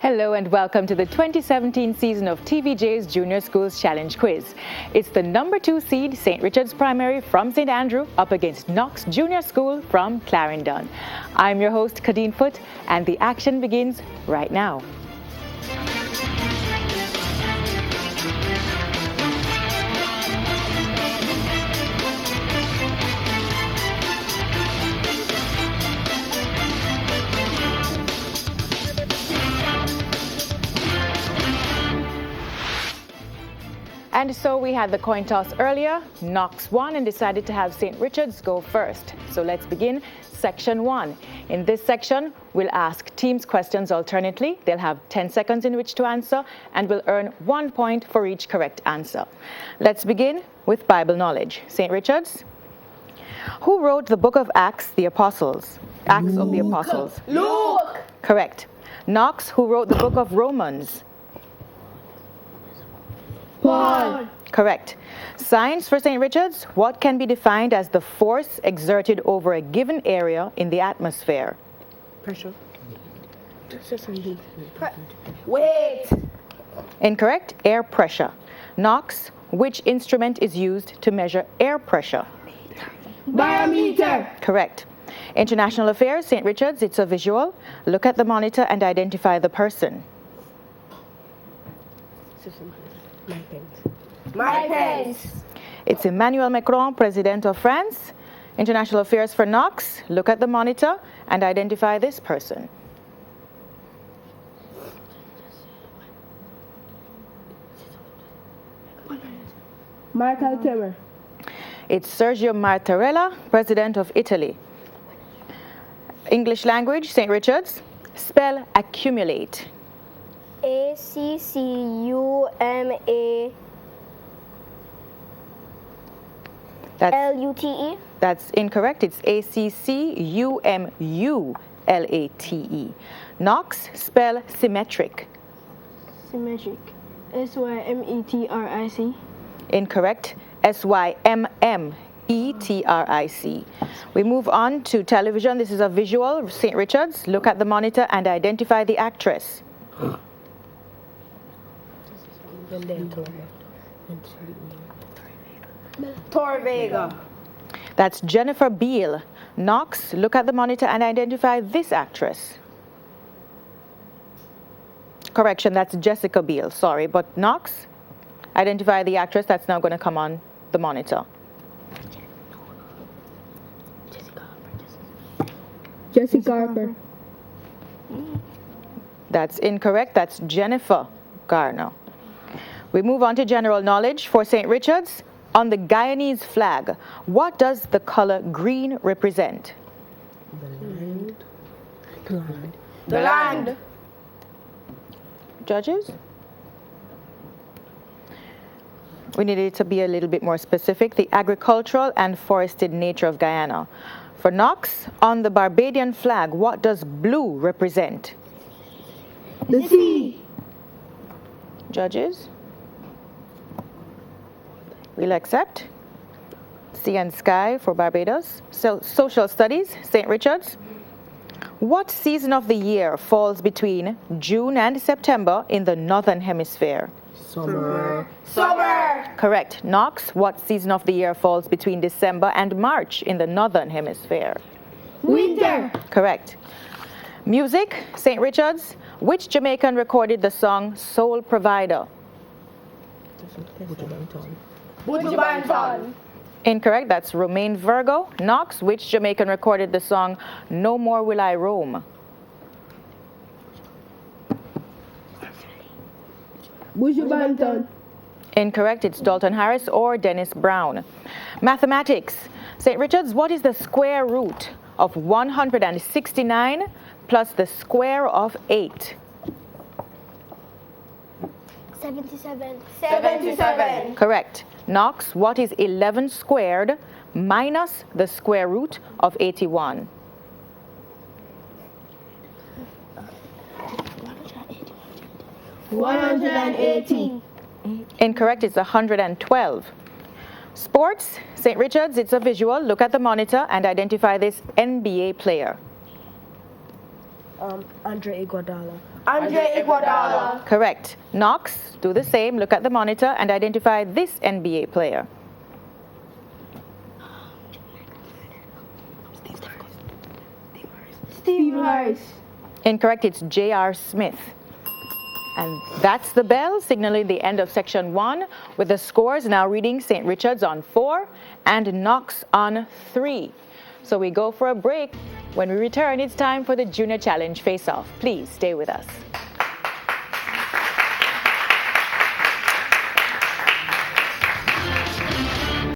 Hello and welcome to the 2017 season of TVJ's Junior Schools Challenge Quiz. It's the number 2 seed St. Richard's Primary from St. Andrew up against Knox Junior School from Clarendon. I'm your host, Kadeen Foot, and the action begins right now. And so we had the coin toss earlier. Knox won and decided to have St. Richard's go first. So let's begin section 1. In this section, we'll ask teams questions alternately. They'll have 10 seconds in which to answer and will earn 1 point for each correct answer. Let's begin with Bible knowledge. St. Richard's. Who wrote the book of Acts, the Apostles? Acts of the Apostles. Luke. Correct. Knox, who wrote the book of Romans? Paul. Correct. Science for St. Richard's. What can be defined as the force exerted over a given area in the atmosphere? Pressure. Weight. Incorrect. Air pressure. Knox, which instrument is used to measure air pressure? Barometer. Correct. International affairs, St. Richard's. It's a visual. Look at the monitor and identify the person. My pens. It's Emmanuel Macron, President of France. International affairs for Knox. Look at the monitor and identify this person. Michael Temer. It's Sergio Mattarella, President of Italy. English language, St. Richard's. Spell accumulate. ACCUMALUTE. That's incorrect. It's ACCUMULATE. Knox, spell symmetric. Symmetric. SYMETRIC. Incorrect. SYMMETRIC. We move on to television. This is a visual. St. Richard's. Look at the monitor and identify the actress. Torvega. That's Jennifer Beal. Knox, look at the monitor and identify this actress. Correction, that's Jessica Biel, sorry. But Knox, identify the actress that's now going to come on the monitor. Jessica Harper. That's incorrect, that's Jennifer Garner. We move on to general knowledge for St. Richard's. On the Guyanese flag, what does the color green represent? The land. Judges? We needed to be a little bit more specific. The agricultural and forested nature of Guyana. For Knox, on the Barbadian flag, what does blue represent? The sea. Judges? We'll accept. Sea and sky for Barbados. So, social studies, St. Richard's. What season of the year falls between June and September in the Northern Hemisphere? Summer. Correct. Knox, what season of the year falls between December and March in the Northern Hemisphere? Winter. Correct. Music, St. Richard's. Which Jamaican recorded the song Soul Provider? Buju Banton. Incorrect. That's Romain Virgo. Knox, which Jamaican recorded the song No More Will I Roam? Buju Banton. Incorrect. It's Dalton Harris or Dennis Brown. Mathematics. St. Richard's, what is the square root of 169 plus the square of 8? 77. Correct. Knox, what is 11 squared minus the square root of 81? $118. Incorrect. It's 112. Sports, St. Richard's, it's a visual. Look at the monitor and identify this NBA player. Andre Iguodala. Andre Iguodala. Correct. Knox, do the same. Look at the monitor and identify this NBA player. Steve Harris. Incorrect, it's J.R. Smith. And that's the bell signaling the end of section 1, with the scores now reading St. Richard's on 4 and Knox on 3. So we go for a break. When we return, it's time for the Junior Challenge Face-Off. Please stay with us.